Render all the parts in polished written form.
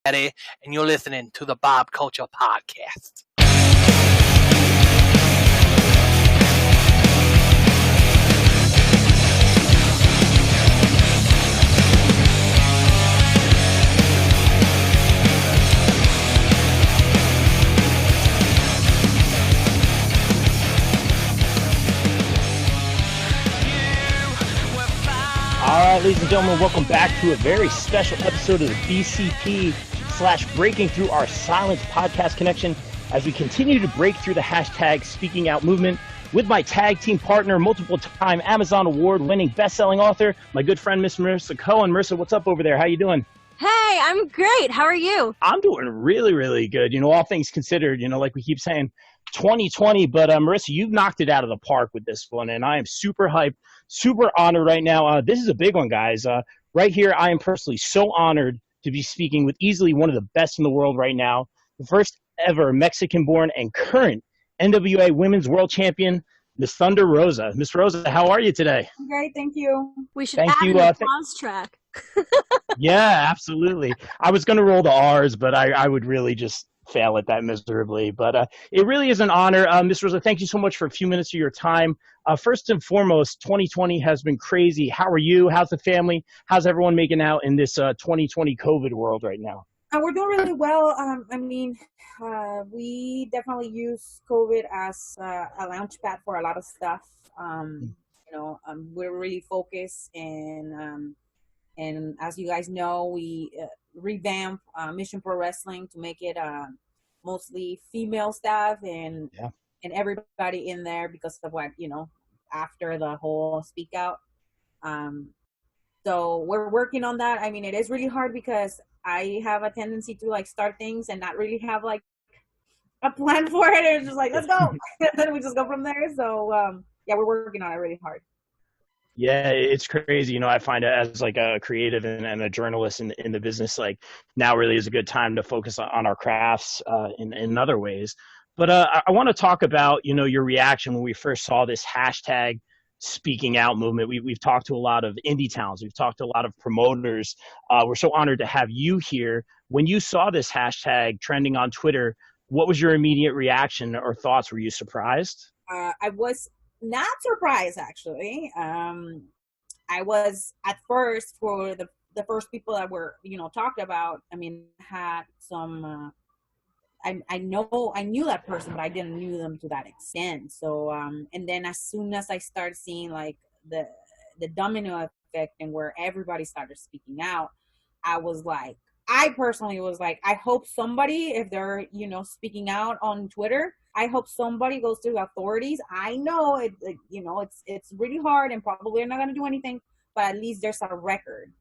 Eddie, and you're listening to the Bob Culture Podcast. All right, ladies and gentlemen, welcome back to a very special episode of the BCP / Breaking Through Our Silence podcast connection as we continue to break through the hashtag Speaking Out movement with my tag team partner, multiple-time Amazon award-winning best-selling author, my good friend, Miss Marrisa Cohen. Marrisa, what's up over there? How you doing? Hey, I'm great. How are you? I'm doing really, really good. You know, all things considered, like we keep saying, 2020, but Marrisa, you've knocked it out of the park with this one, and I am super hyped, super honored right now. This is a big one, guys. Right here, I am personally so honored to be speaking with easily one of the best in the world right now, the first ever Mexican-born and current NWA Women's World Champion, Miss Thunder Rosa. Miss Rosa, how are you today? Great, thank you. We should add an applause track. Yeah, absolutely. I was going to roll the R's, but I would really just fail at that miserably. But it really is an honor. Miss Rosa, thank you so much for a few minutes of your time. First and foremost, 2020 has been crazy. How are you? How's the family? How's everyone making out in this 2020 COVID world right now? We're doing really well. We definitely use COVID as a launch pad for a lot of stuff. We're really focused, and as you guys know, we revamp Mission Pro Wrestling to make it mostly female staff and everybody in there because of what, after the whole speak out. So we're working on that. I mean, it is really hard because I have a tendency to start things and not really have a plan for it. It's just let's go. And then we just go from there. So we're working on it really hard. Yeah, it's crazy. I find it as a creative and a journalist in the business, now really is a good time to focus on our crafts in other ways. But I want to talk about, your reaction when we first saw this hashtag Speaking Out movement. We've talked to a lot of indie towns. We've talked to a lot of promoters. We're so honored to have you here. When you saw this hashtag trending on Twitter, what was your immediate reaction or thoughts? Were you surprised? I was not surprised, actually. I was at first for the first people that were, talked about. I mean, had some, I knew that person, but I didn't knew them to that extent. So, and then as soon as I started seeing the domino effect and where everybody started speaking out, I personally was I hope somebody, if they're, speaking out on Twitter, I hope somebody goes to the authorities. I know it's really hard and probably they're not going to do anything, but at least there's a record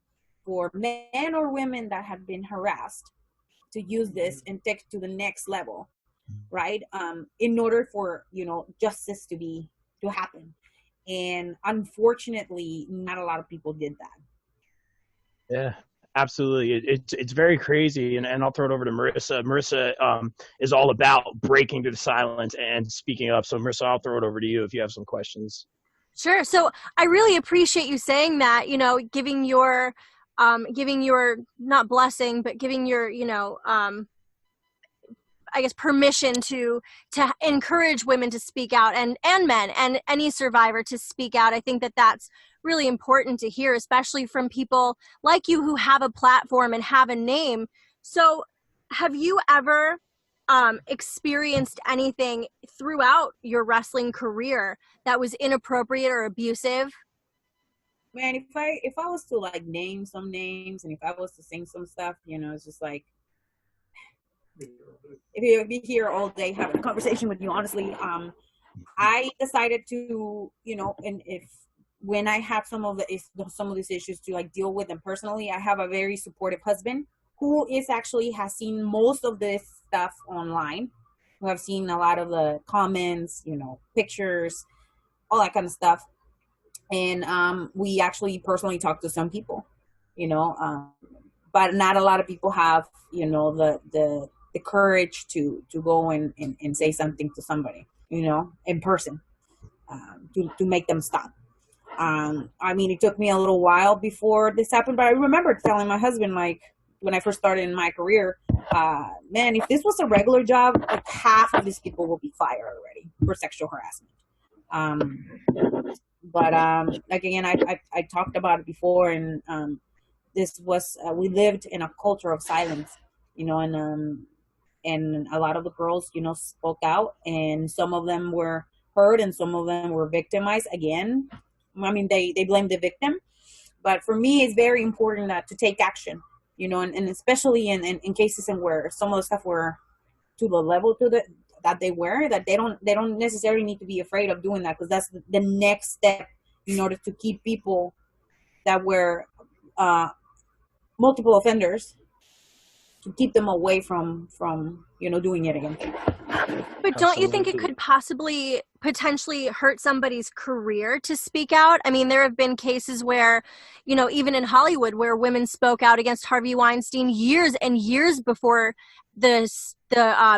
for men or women that have been harassed to use this and take to the next level, right? In order for, justice to happen. And unfortunately, not a lot of people did that. Yeah. Absolutely. It's very crazy. And I'll throw it over to Marrisa. Marrisa is all about breaking through the silence and speaking up. So Marrisa, I'll throw it over to you if you have some questions. Sure. So I really appreciate you saying that, giving your not blessing, but giving your, I guess, permission to encourage women to speak out and men and any survivor to speak out. I think that that's really important to hear, especially from people like you who have a platform and have a name. So have you ever experienced anything throughout your wrestling career that was inappropriate or abusive? Man, if I was to name some names and if I was to sing some stuff, it's just if you be here all day having a conversation with you, honestly, I decided to, and when I have some of these issues to deal with them personally, I have a very supportive husband who has seen most of this stuff online, who have seen a lot of the comments, pictures, all that kind of stuff. And we actually personally talked to some people, but not a lot of people have, the courage to go and say something to somebody, in person, to make them stop. It took me a little while before this happened, but I remember telling my husband, when I first started in my career, man, if this was a regular job, like half of these people will be fired already for sexual harassment. But like again, I talked about it before, and this was we lived in a culture of silence, and a lot of the girls, spoke out, and some of them were hurt, and some of them were victimized. Again, I mean, they blame the victim, but for me, it's very important to take action, and especially in cases in where some of the stuff were to the level that they were, that they don't necessarily need to be afraid of doing that, because that's the next step in order to keep people that were multiple offenders, to keep them away from doing it again. But don't you think it could potentially hurt somebody's career to speak out? I mean, there have been cases where, even in Hollywood, where women spoke out against Harvey Weinstein years and years before the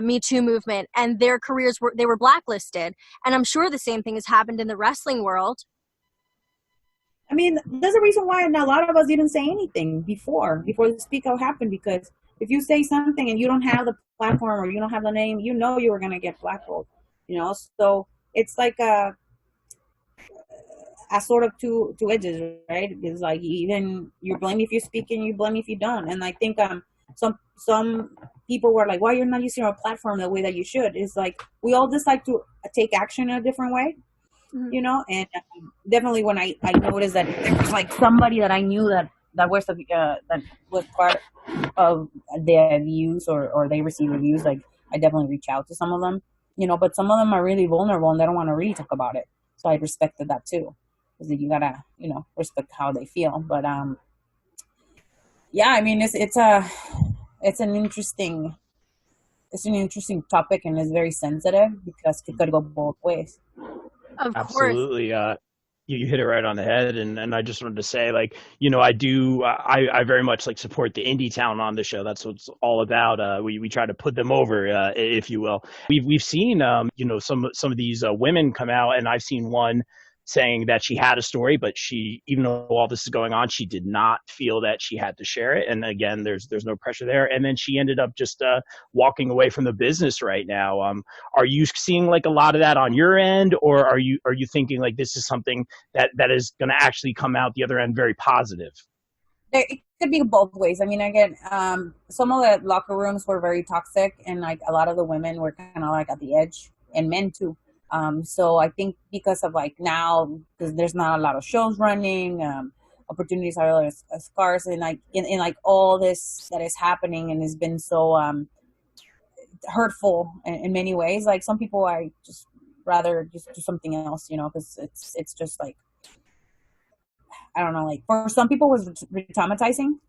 Me Too movement, and their careers were blacklisted. And I'm sure the same thing has happened in the wrestling world. I mean, there's a reason why a lot of us didn't say anything before the speak out happened, because if you say something and you don't have the platform or you don't have the name, you were going to get blackballed, so it's like a sort of two edges, right? It's like even you blame if you speak and you blame if you don't. And I think some people were like, why you're not using our platform the way that you should? It's like we all decide to take action in a different way. Mm-hmm. And definitely when I noticed that there was like somebody that I knew that was that was part of the abuse or they received abuse, like I definitely reach out to some of them, but some of them are really vulnerable and they don't want to really talk about it. So I respected that too, because you gotta, respect how they feel. But yeah, I mean, it's an interesting topic, and it's very sensitive because it could go both ways. Of course. Absolutely. You hit it right on the head. And I just wanted to say, like, I very much like support the indie talent on the show. That's what it's all about. We try to put them over, if you will. We've seen, some of these women come out, and I've seen one saying that she had a story, but she, even though all this is going on, she did not feel that she had to share it. And again, there's no pressure there. And then she ended up just walking away from the business right now. Are you seeing like a lot of that on your end, or are you thinking like this is something that is going to actually come out the other end very positive? It could be both ways. I mean, again, some of the locker rooms were very toxic, and like a lot of the women were kind of like at the edge, and men too. So I think because of like now, because there's not a lot of shows running, opportunities are scarce, and like in like all this that is happening, and has been so hurtful in many ways. Like some people, I just rather just do something else, because it's just like, I don't know, like for some people it was traumatizing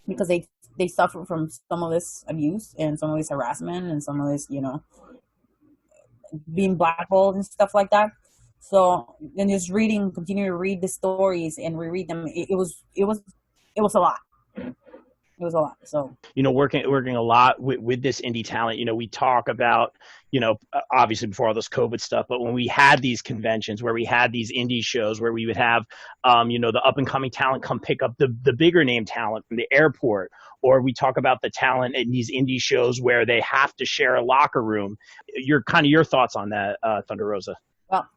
because they suffer from some of this abuse and some of this harassment and some of this, being blackballed and stuff like that. So then just continue to read the stories and reread them. It was a lot. It was a lot. So, working a lot with this indie talent, we talk about, obviously before all this COVID stuff, but when we had these conventions where we had these indie shows where we would have, the up and coming talent come pick up the bigger name talent from the airport, or we talk about the talent in these indie shows where they have to share a locker room. Your thoughts on that, Thunder Rosa? Well,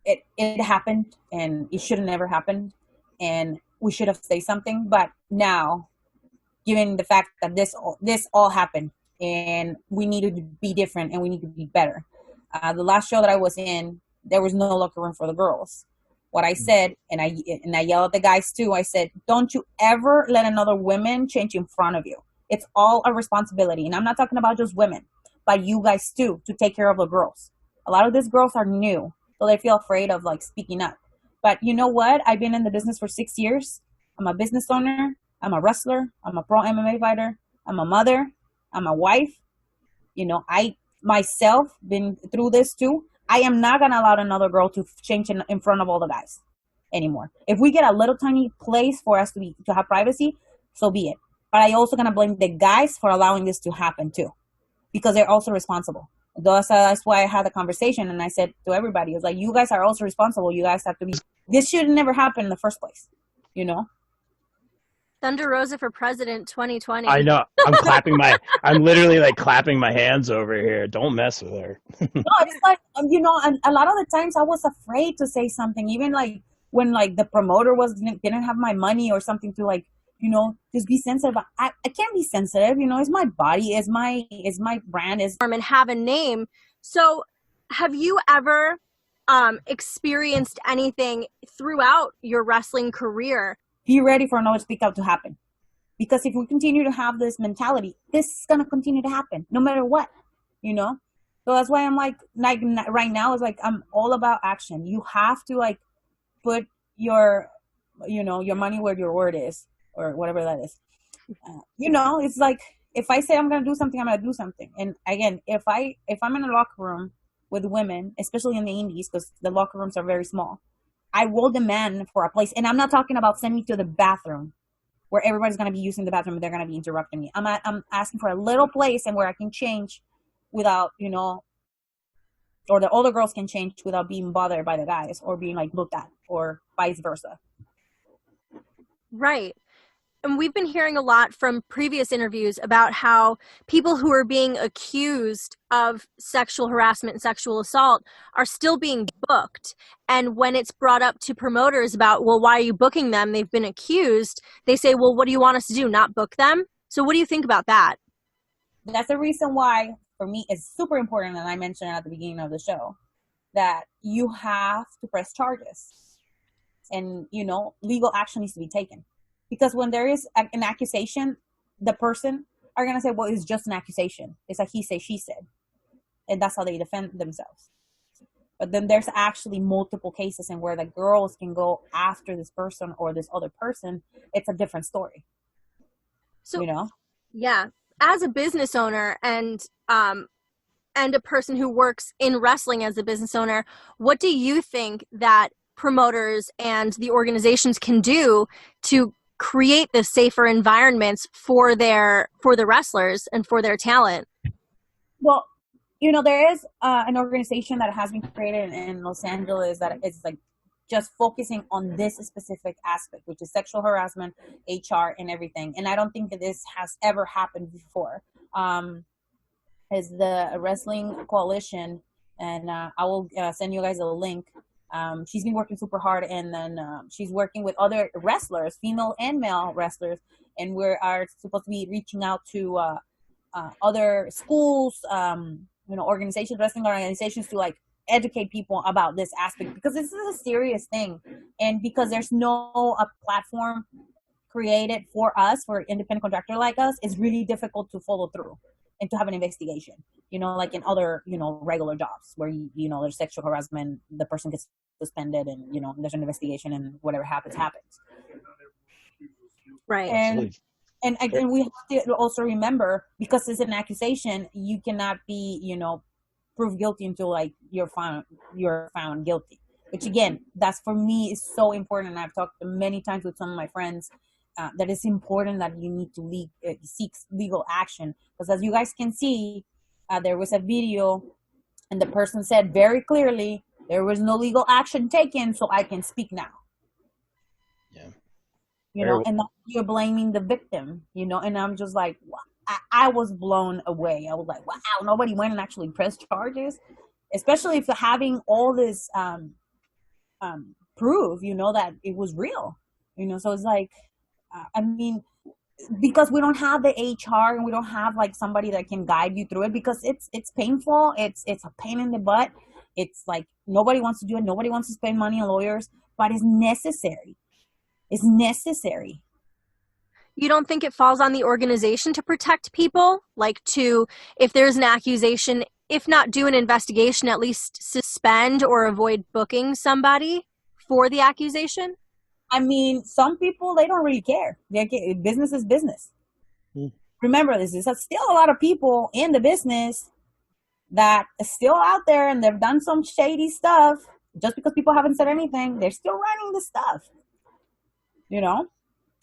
it happened, and it should have never happened, and we should have said something. But now, given the fact that this all happened, and we needed to be different and we need to be better. The last show that I was in, there was no locker room for the girls. What I said, and I yell at the guys too, I said, don't you ever let another woman change in front of you. It's all a responsibility. And I'm not talking about just women, but you guys too, to take care of the girls. A lot of these girls are new, so they feel afraid of like speaking up. But you know what? I've been in the business for 6 years. I'm a business owner. I'm a wrestler. I'm a pro MMA fighter. I'm a mother. I'm a wife. I myself been through this too. I am not going to allow another girl to change in front of all the guys anymore. If we get a little tiny place for us to have privacy, so be it. But I also going to blame the guys for allowing this to happen too, because they're also responsible. That's why I had the conversation, and I said to everybody, it's like, you guys are also responsible. You guys have to be, this should never happen in the first place, Thunder Rosa for President 2020. I know. I'm literally like clapping my hands over here. Don't mess with her. No, it's like, and a lot of the times I was afraid to say something, even like when like the promoter didn't have my money or something to like, just be sensitive. I can't be sensitive. It's my body, it's my brand, and have a name. So have you ever experienced anything throughout your wrestling career? Be ready for another speak out to happen. Because if we continue to have this mentality, this is going to continue to happen no matter what, So that's why I'm like right now is like, I'm all about action. You have to like put your, your money where your word is, or whatever that is. It's like, if I say I'm going to do something, I'm going to do something. And again, if I'm in a locker room with women, especially in the indies, because the locker rooms are very small, I will demand for a place. And I'm not talking about send me to the bathroom where everybody's going to be using the bathroom and they're going to be interrupting me. I'm asking for a little place and where I can change without, or the older girls can change without being bothered by the guys or being like looked at, or vice versa. Right. And we've been hearing a lot from previous interviews about how people who are being accused of sexual harassment and sexual assault are still being booked. And when it's brought up to promoters about, well, why are you booking them? They've been accused. They say, well, what do you want us to do? Not book them? So what do you think about that? That's the reason why, for me, it's super important, and I mentioned at the beginning of the show, that you have to press charges. And, legal action needs to be taken. Because when there is an accusation, the person are going to say, well, it's just an accusation. It's a he said, she said. And that's how they defend themselves. But then there's actually multiple cases and where the girls can go after this person or this other person. It's a different story. So, yeah, as a business owner and a person who works in wrestling as a business owner, what do you think that promoters and the organizations can do to create the safer environments for the wrestlers and for their talent? Well, there is an organization that has been created in Los Angeles that is like just focusing on this specific aspect, which is sexual harassment, HR, and everything. And I don't think that this has ever happened before. Is the Wrestling Coalition, and I will send you guys a link. She's been working super hard, and then she's working with other wrestlers, female and male wrestlers, and we are supposed to be reaching out to other schools, organizations, wrestling organizations, to like educate people about this aspect, because this is a serious thing, and because there's no platform created for us, for independent contractor like us, it's really difficult to follow through and to have an investigation, like in other, regular jobs where, there's sexual harassment, the person gets suspended and, there's an investigation and whatever happens. Right. And again, we have to also remember, because it's an accusation, you cannot be, proved guilty until like you're found guilty, which again, that's for me is so important. And I've talked many times with some of my friends that it's important that you need to seek legal action, because as you guys can see, there was a video and the person said very clearly, there was no legal action taken, so I can speak now. Yeah. And you're blaming the victim, and I'm just like, I was blown away. I was like, wow, nobody went and actually pressed charges, especially if having all this proof, that it was real, so it's like, because we don't have the HR and we don't have like somebody that can guide you through it, because it's painful. It's a pain in the butt. It's like nobody wants to do it. Nobody wants to spend money on lawyers, but it's necessary. It's necessary. You don't think it falls on the organization to protect people? Like if there's an accusation, if not do an investigation, at least suspend or avoid booking somebody for the accusation? Some people, they don't really care. Business is business. Remember, this is still a lot of people in the business that are still out there, and they've done some shady stuff. Just because people haven't said anything, they're still running the stuff.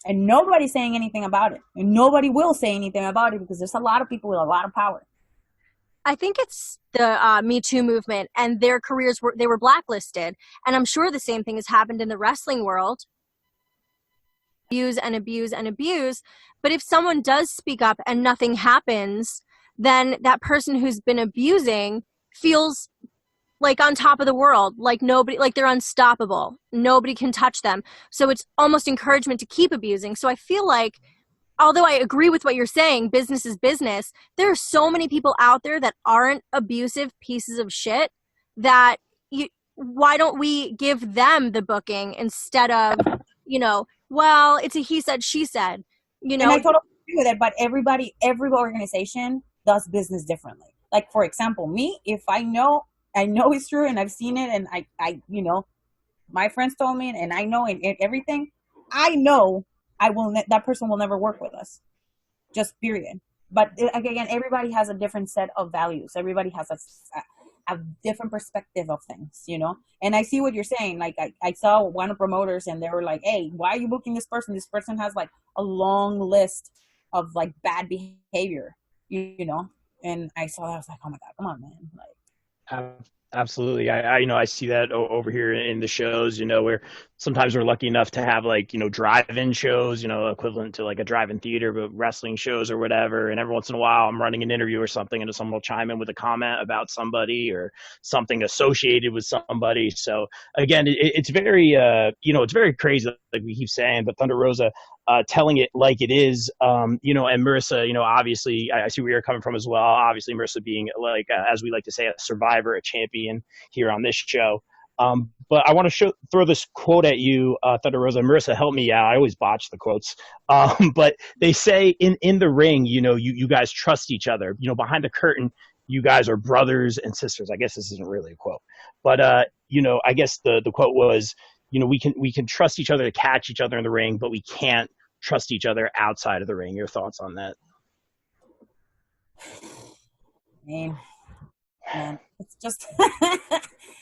And nobody's saying anything about it. And nobody will say anything about it, because there's a lot of people with a lot of power. I think it's the Me Too movement, and their careers they were blacklisted. And I'm sure the same thing has happened in the wrestling world. abuse and abuse and abuse. But if someone does speak up and nothing happens, then that person who's been abusing feels like on top of the world, like nobody, like they're unstoppable. Nobody can touch them. So it's almost encouragement to keep abusing. So I feel like, although I agree with what you're saying, business is business, there are so many people out there that aren't abusive pieces of shit that why don't we give them the booking instead of, well, it's a he said, she said, And I totally agree with it, but every organization does business differently. Like, for example, me, if I know it's true and I've seen it and I my friends told me and I know in everything, I know that person will never work with us. Just period. But again, everybody has a different set of values. Everybody has a different perspective of things, And I see what you're saying. Like I saw one of the promoters and they were like, "Hey, why are you booking this person? This person has like a long list of like bad behavior, And I saw that, I was like, "Oh my God, come on, man!" Like, absolutely. I see that over here in the shows, where sometimes we're lucky enough to have like, drive-in shows, equivalent to like a drive-in theater, but wrestling shows or whatever. And every once in a while I'm running an interview or something and someone will chime in with a comment about somebody or something associated with somebody. So again, it's very, it's very crazy, like we keep saying, but Thunder Rosa, telling it like it is, and Marrisa, obviously I see where you're coming from as well. Obviously Marrisa being like, as we like to say, a survivor, a champion here on this show. But I want to throw this quote at you, Thunder Rosa. Marrisa, help me out. I always botch the quotes. But they say in the ring, you guys trust each other. Behind the curtain, you guys are brothers and sisters. I guess this isn't really a quote, but I guess the quote was, we can trust each other to catch each other in the ring, but we can't trust each other outside of the ring. Your thoughts on that? Man, it's just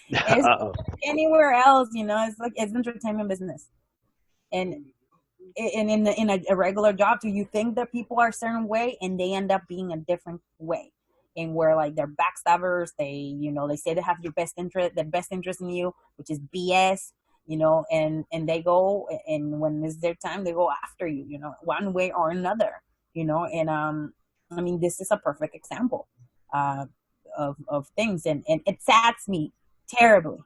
it's anywhere else, it's like it's entertainment business, and in a regular job too, you think that people are a certain way and they end up being a different way, and where like they're backstabbers, they they say they have their best interest in you, which is BS, and they go, and when it's their time, they go after you, one way or another, and I mean, this is a perfect example of things, and it saddens me terribly,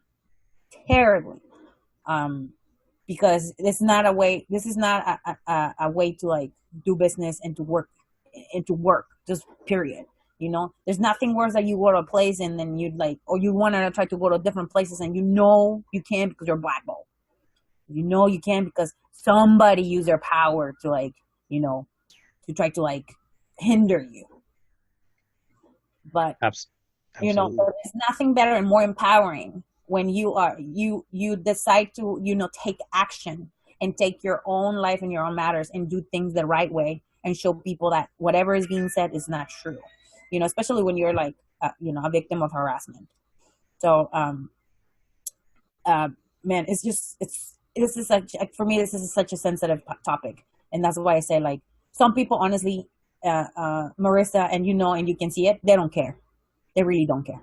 because this is not a way to like do business and to work, just period. There's nothing worse that you go to a place and then you'd like, or you want to try to go to different places and you can't because you're blackballed. You can't because somebody used their power to like, to try to like hinder you. But absolutely. there's nothing better and more empowering when you decide to take action and take your own life and your own matters and do things the right way and show people that whatever is being said is not true, especially when you're like a victim of harassment. So man, this is for me, this is such a sensitive topic, and that's why I say, like, some people honestly, Marrisa, and and you can see it, they don't care. They really don't care.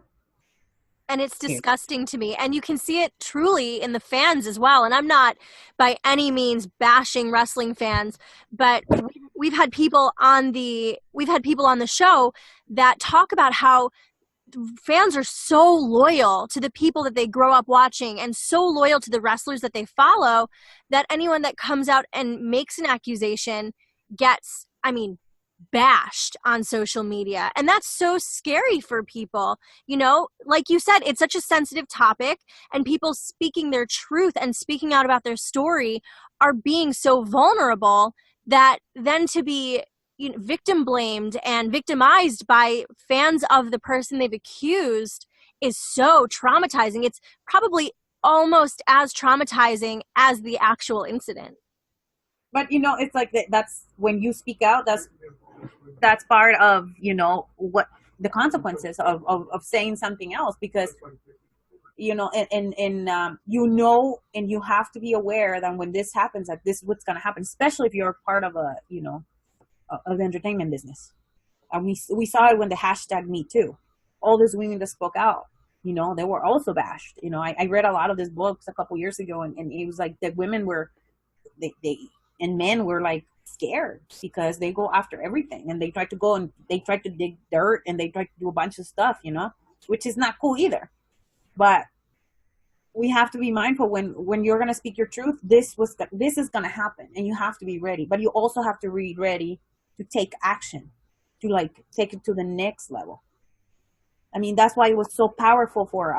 And it's disgusting to me. And you can see it truly in the fans as well. And I'm not by any means bashing wrestling fans, but we've had people on the show that talk about how fans are so loyal to the people that they grow up watching and so loyal to the wrestlers that they follow that anyone that comes out and makes an accusation gets, bashed on social media. And that's so scary for people. Like you said, it's such a sensitive topic, and people speaking their truth and speaking out about their story are being so vulnerable that then to be victim blamed and victimized by fans of the person they've accused is so traumatizing. It's probably almost as traumatizing as the actual incident. But it's like that's when you speak out, that's part of what the consequences of saying something else, because and you have to be aware that when this happens, that this is what's going to happen, especially if you're part of of the entertainment business. And we saw it when the hashtag Me Too, all these women that spoke out, they were also bashed. I read a lot of these books a couple years ago, and it was like the women were, they and men were like scared because they go after everything, and they try to go and they try to dig dirt, and they try to do a bunch of stuff, which is not cool either. But we have to be mindful when you're going to speak your truth. This is going to happen, and you have to be ready. But you also have to be ready to take action, to like take it to the next level. I mean, that's why it was so powerful for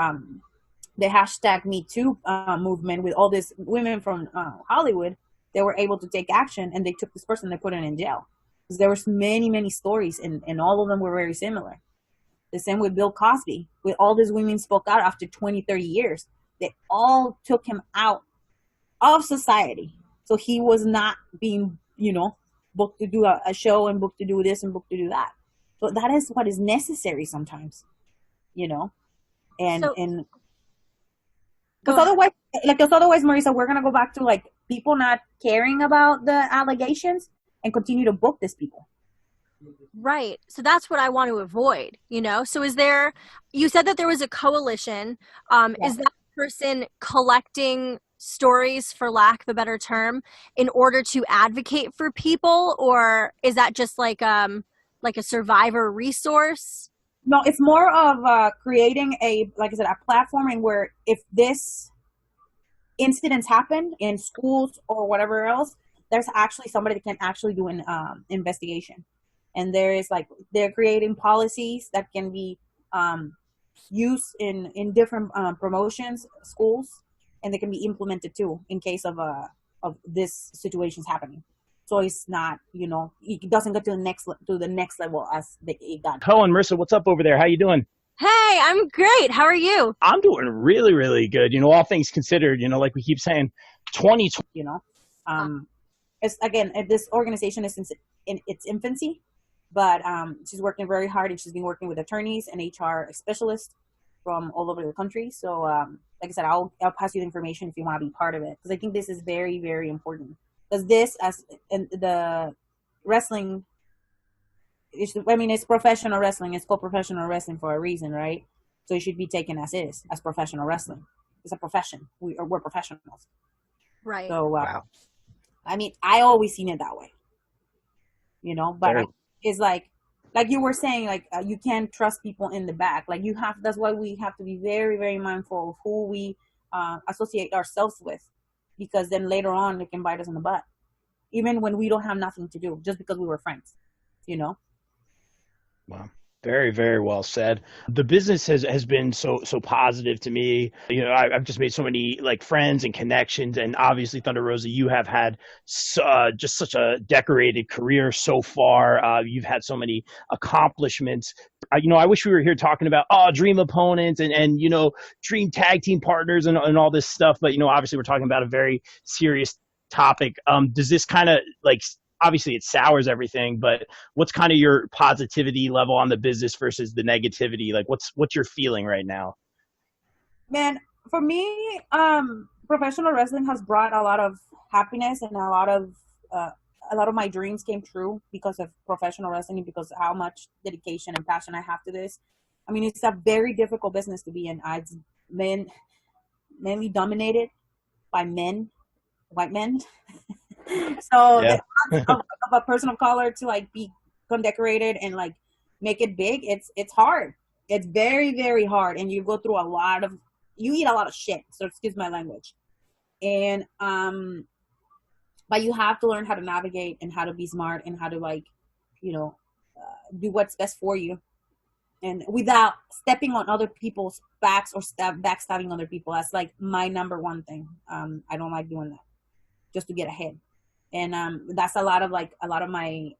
the hashtag Me Too movement, with all these women from Hollywood. They were able to take action, and they took this person, they put him in jail. Because there was many stories, and all of them were very similar. The same with Bill Cosby, with all these women spoke out after 20, 30 years. They all took him out of society. So he was not being, booked to do a show, and booked to do this and booked to do that. So that is what is necessary sometimes, and because otherwise, Marrisa, we're going to go back to like people not caring about the allegations and continue to book these people. Right. So that's what I want to avoid, So you said that there was a coalition. Is that person collecting stories, for lack of a better term, in order to advocate for people? Or is that just like a survivor resource? No, it's more of creating a platform in where if this incidents happen in schools or whatever else, there's actually somebody that can actually do an investigation. And they're creating policies that can be used in different promotions, schools, and they can be implemented too in case of this situations happening. So it's not, it doesn't go to the next level as it got. Cohen, Marrisa, what's up over there? How you doing? Hey, I'm great. How are you? I'm doing really, really good. All things considered, like we keep saying, 2020. It's again, this organization is in its infancy, but she's working very hard, and she's been working with attorneys and HR specialists from all over the country. So, like I said, I'll pass you the information if you want to be part of it, because I think this is very, very important. Because this, as in the wrestling, it's professional wrestling. It's called professional wrestling for a reason, right? So it should be taken as professional wrestling. It's a profession. We're professionals. Right. So, wow. I mean, I always seen it that way. But it's like you were saying, you can't trust people in the back. That's why we have to be very, very mindful of who we associate ourselves with, because then later on it can bite us in the butt, even when we don't have nothing to do, just because we were friends, Wow. Very, very well said. The business has been so positive to me. I've just made so many friends and connections, and obviously, Thunder Rosa, you have had just such a decorated career so far. You've had so many accomplishments. I wish we were here talking about dream opponents and dream tag team partners and all this stuff. But obviously, we're talking about a very serious topic. Does this kind of obviously it sours everything, but what's kind of your positivity level on the business versus the negativity? What's your feeling right now? Man, for me, professional wrestling has brought a lot of happiness, and a lot of my dreams came true because of professional wrestling, because of how much dedication and passion I have to this. I mean, it's a very difficult business to be in. It's mainly dominated by white men. So yeah. of a person of color to be condecorated and make it big, it's hard. It's very, very hard, and you go through you eat a lot of shit, so excuse my language. And but you have to learn how to navigate and how to be smart and how to do what's best for you, and without stepping on other people's backs or backstabbing other people. That's my number one thing. I don't like doing that just to get ahead. And that's a lot of my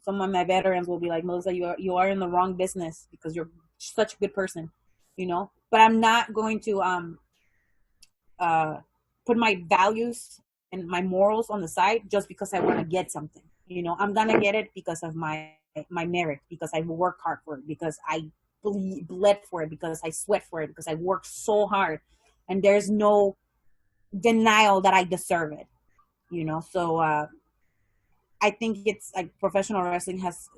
some of my veterans will be like, Melissa, you are in the wrong business because you're such a good person, But I'm not going to put my values and my morals on the side just because I want to get something. I'm gonna get it because of my merit, because I work hard for it, because I bled for it, because I sweat for it, because I work so hard, and there's no denial that I deserve it. So I think it's professional wrestling has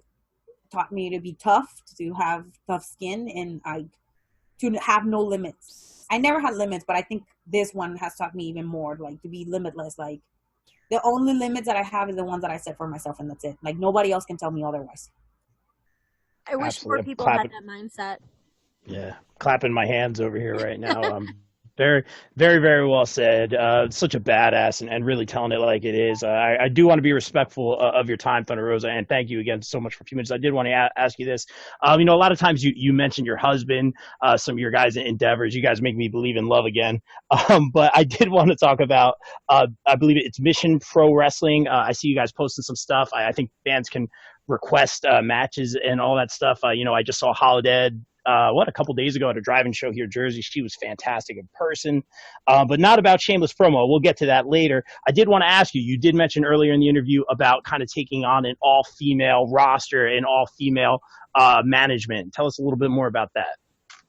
taught me to be tough, to have tough skin, and to have no limits. I never had limits, but I think this one has taught me even more, to be limitless. The only limits that I have is the ones that I set for myself, and that's it. Like, nobody else can tell me otherwise. I wish Absolutely. more people had that mindset. Yeah, clapping my hands over here right now. Very, very, very well said. Such a badass and really telling it like it is. I do want to be respectful of your time, Thunder Rosa, and thank you again so much for a few minutes. I did want to ask you this. You know, a lot of times you mentioned your husband, some of your guys' endeavors. You guys make me believe in love again. But I did want to talk about, I believe it's Mission Pro Wrestling. I see you guys posting some stuff. I think fans can request matches and all that stuff. You know, I just saw Holiday a couple days ago at a driving show here in Jersey. She was fantastic in person, but not about shameless promo. We'll get to that later. I did want to ask you, you did mention earlier in the interview about kind of taking on an all-female roster and all-female management. Tell us a little bit more about that.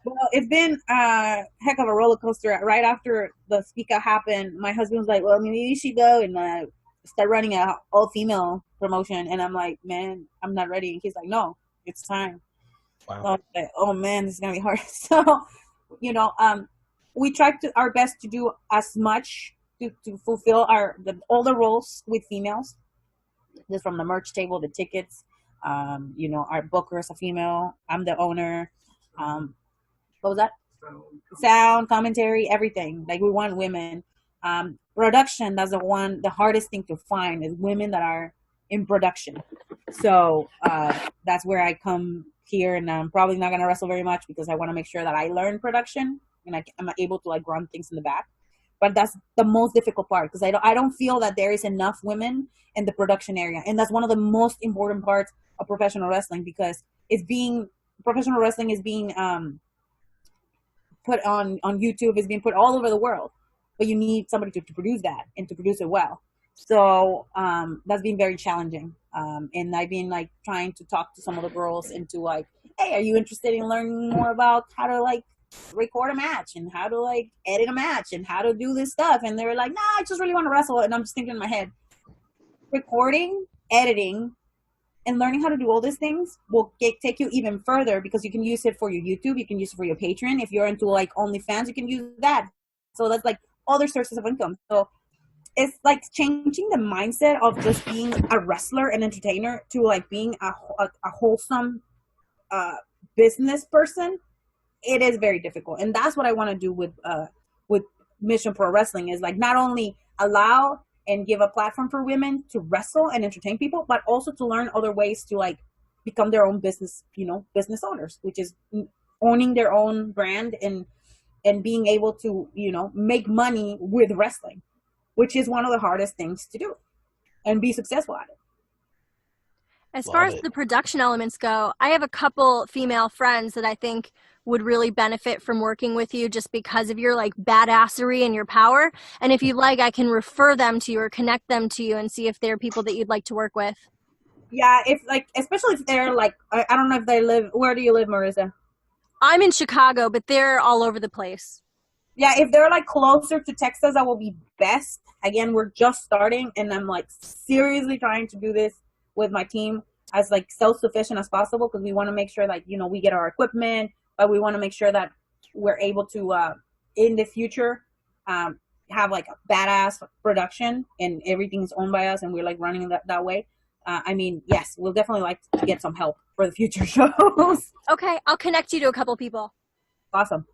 Well, it's been a heck of a roller coaster. Right after the speak out happened, my husband was like, well, maybe you should go and start running an all-female promotion. And I'm like, man, I'm not ready. And he's like, no, it's time. Wow. So I was like, oh man, this is gonna be hard. So, you know, we tried our best to do as much to fulfill all the roles with females. Just from the merch table, the tickets, you know, our booker is a female. I'm the owner. What was that? Sound, commentary, everything. Like, we want women. Production, that's the hardest thing to find is women that are in production. So that's where I come here, and I'm probably not going to wrestle very much because I want to make sure that I learn production and I'm able to like run things in the back. But that's the most difficult part because I don't feel that there is enough women in the production area, and that's one of the most important parts of professional wrestling because professional wrestling is being put on YouTube, is being put all over the world, but you need somebody to produce that and to produce it well. So that's been very challenging. And I've been like trying to talk to some of the girls into like, hey, are you interested in learning more about how to like record a match and how to like edit a match and how to do this stuff? And they were like, nah, I just really want to wrestle. And I'm just thinking in my head, recording, editing, and learning how to do all these things will take you even further because you can use it for your YouTube. You can use it for your Patreon. If you're into like OnlyFans, you can use that. So that's like other sources of income. So it's like changing the mindset of just being a wrestler and entertainer to like being a wholesome business person. It is very difficult, and that's what I want to do with Mission Pro Wrestling is like not only allow and give a platform for women to wrestle and entertain people, but also to learn other ways to like become their own business, you know, business owners, which is owning their own brand and being able to, you know, make money with wrestling, which is one of the hardest things to do and be successful at it. As far as the production elements go, I have a couple female friends that I think would really benefit from working with you just because of your like badassery and your power. And if you'd like, I can refer them to you or connect them to you and see if they're people that you'd like to work with. Yeah, if like, especially if they're like, I don't know if they live, where do you live, Marrisa? I'm in Chicago, but they're all over the place. Yeah, if they're like closer to Texas, that will be best. Again, we're just starting, and I'm like seriously trying to do this with my team as like self-sufficient as possible because we want to make sure like, you know, we get our equipment, but we want to make sure that we're able to in the future have like a badass production and everything's owned by us and we're like running that way. I mean, yes, we'll definitely like to get some help for the future shows. Okay, I'll connect you to a couple people. Awesome.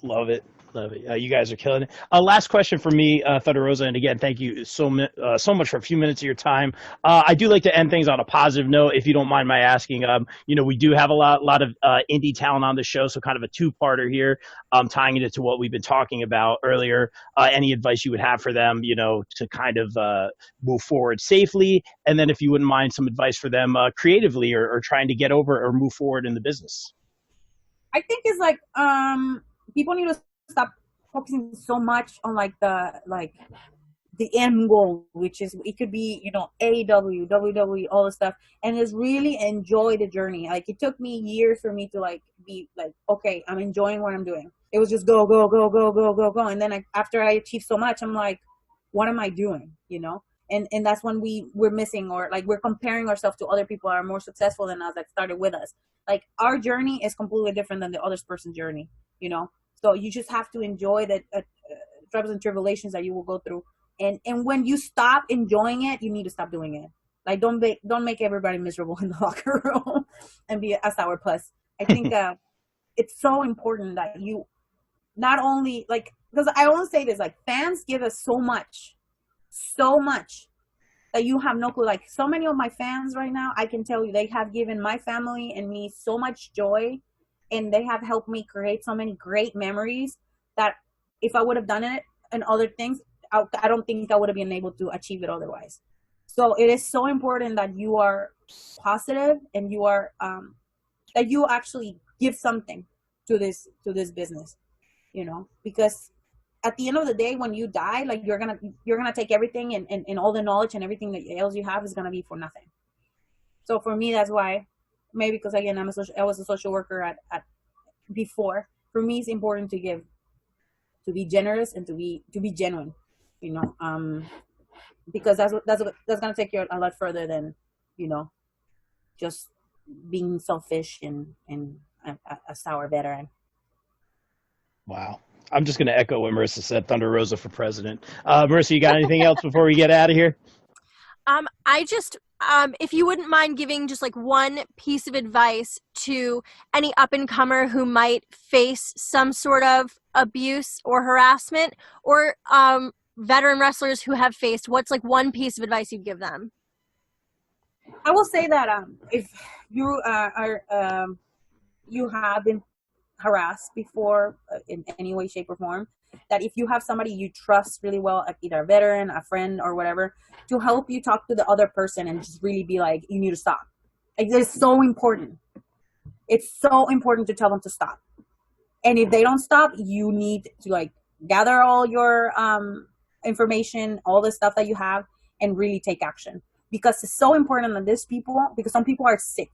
Love it. Love it. You guys are killing it. Last question for me, Thunder Rosa, and again, thank you so much for a few minutes of your time. I do like to end things on a positive note, if you don't mind my asking. You know, we do have a lot of indie talent on the show, so kind of a two-parter here, tying it into what we've been talking about earlier. Any advice you would have for them, you know, to kind of move forward safely, and then if you wouldn't mind some advice for them creatively or trying to get over or move forward in the business. I think it's like people need to stop focusing so much on like the end goal, which is it could be, you know, AEW, WWE, all the stuff, and just really enjoy the journey. Like it took me years for me to like be like, okay, I'm enjoying what I'm doing. It was just go, and then after I achieved so much, I'm like, what am I doing? You know, and that's when we're missing or like we're comparing ourselves to other people that are more successful than us that started with us. Like our journey is completely different than the other person's journey, you know. So you just have to enjoy the troubles and tribulations that you will go through And when you stop enjoying it, you need to stop doing it. Like, don't make everybody miserable in the locker room and be a sour puss. I think it's so important that you not only, like, because I always say this, like, fans give us so much that you have no clue. Like, so many of my fans right now, I can tell you, they have given my family and me so much joy, and they have helped me create so many great memories that if I would have done it and other things, I don't think I would have been able to achieve it otherwise. So it is so important that you are positive and you are that you actually give something to this business, you know, because at the end of the day, when you die, like, you're gonna take everything and all the knowledge and everything that else you have is gonna be for nothing. So for me, that's why, maybe because again, I was a social worker at before. For me, it's important to give, to be generous, and to be genuine, you know, because that's gonna take you a lot further than, you know, just being selfish and a sour veteran. Wow. I'm just going to echo what Marrisa said. Thunder Rosa for president. Marrisa, you got anything else before we get out of here? I just, if you wouldn't mind giving just like one piece of advice to any up-and-comer who might face some sort of abuse or harassment, or veteran wrestlers who have faced, what's like one piece of advice you'd give them? I will say that if you you have been harassed before in any way, shape, or form, that if you have somebody you trust really well, either a veteran, a friend, or whatever, to help you talk to the other person and just really be like, you need to stop. Like, it's so important. It's so important to tell them to stop. And if they don't stop, you need to, like, gather all your information, all the stuff that you have, and really take action. Because it's so important that these people, because some people are sick.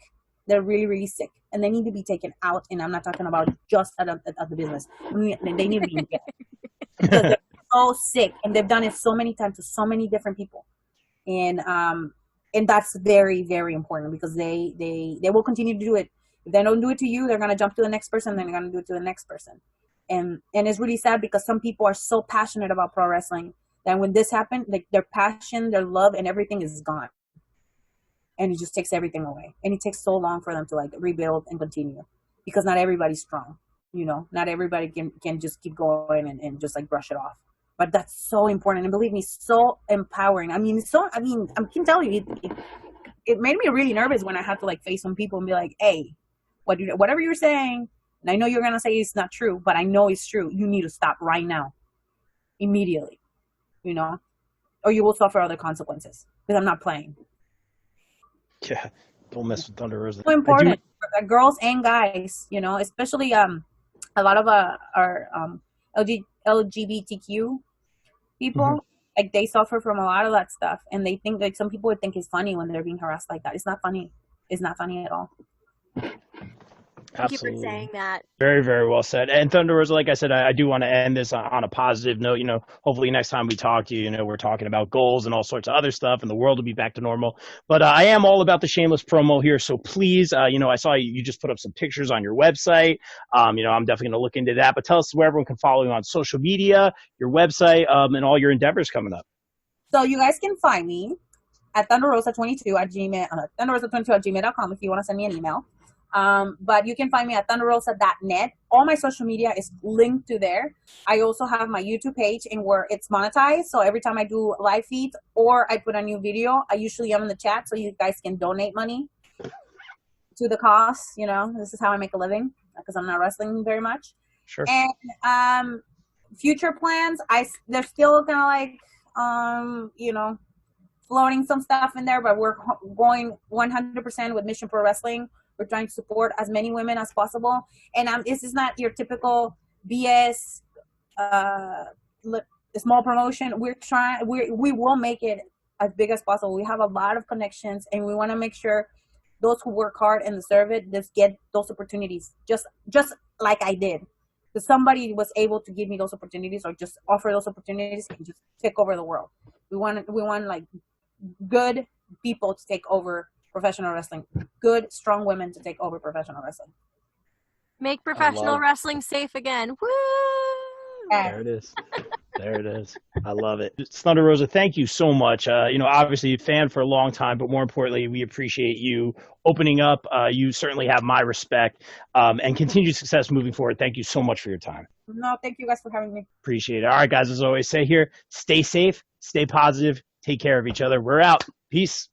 They're really, really sick, and they need to be taken out. And I'm not talking about just at the business. I mean, they need to be in jail. Because they're so sick, and they've done it so many times to so many different people. And that's very, very important, because they will continue to do it. If they don't do it to you, they're going to jump to the next person, then they're going to do it to the next person. And it's really sad, because some people are so passionate about pro wrestling that when this happened, like, their passion, their love, and everything is gone. And it just takes everything away. And it takes so long for them to, like, rebuild and continue, because not everybody's strong. You know, not everybody can just keep going and just, like, brush it off. But that's so important. And believe me, so empowering. I can tell you, it made me really nervous when I had to, like, face some people and be like, hey, whatever you're saying, and I know you're going to say it's not true, but I know it's true. You need to stop right now, immediately, you know, or you will suffer other consequences, because I'm not playing. Yeah, don't mess with Thunder Rosa. So important, girls and guys, you know, especially a lot of our LGBTQ people, mm-hmm. Like, they suffer from a lot of that stuff, and they think, like, some people would think it's funny when they're being harassed like that. It's not funny. It's not funny at all. Thank you for saying that. Very, very well said. And Thunder Rosa, like I said, I do want to end this on a positive note. You know, hopefully next time we talk to you, you know, we're talking about goals and all sorts of other stuff, and the world will be back to normal. But I am all about the shameless promo here. So please, you know, I saw you just put up some pictures on your website. You know, I'm definitely going to look into that. But tell us where everyone can follow you on social media, your website, and all your endeavors coming up. So you guys can find me at thunderrosa22 at gmail, thunderrosa22 at gmail.com if you want to send me an email. But you can find me at thunderrosa.net. All my social media is linked to there. I also have my YouTube page, and where it's monetized. So every time I do live feeds or I put a new video, I usually am in the chat, so you guys can donate money to the cause. You know, this is how I make a living, because I'm not wrestling very much. Sure. And future plans, they're still kind of like you know, floating some stuff in there, but we're going 100% with Mission Pro Wrestling. We're trying to support as many women as possible. And this is not your typical BS small promotion. We will make it as big as possible. We have a lot of connections, and we want to make sure those who work hard and deserve it just get those opportunities, just like I did. Because somebody was able to give me those opportunities, or just offer those opportunities, and just take over the world. We want like good people to take over professional wrestling, good, strong women to take over professional wrestling. Make professional wrestling safe again. Woo! There it is. There it is. I love it. Thunder Rosa, thank you so much. Obviously a fan for a long time, but more importantly, we appreciate you opening up. You certainly have my respect, and continued success moving forward. Thank you so much for your time. No, thank you guys for having me. Appreciate it. All right, guys, as always, say here, stay safe, stay positive, take care of each other. We're out. Peace.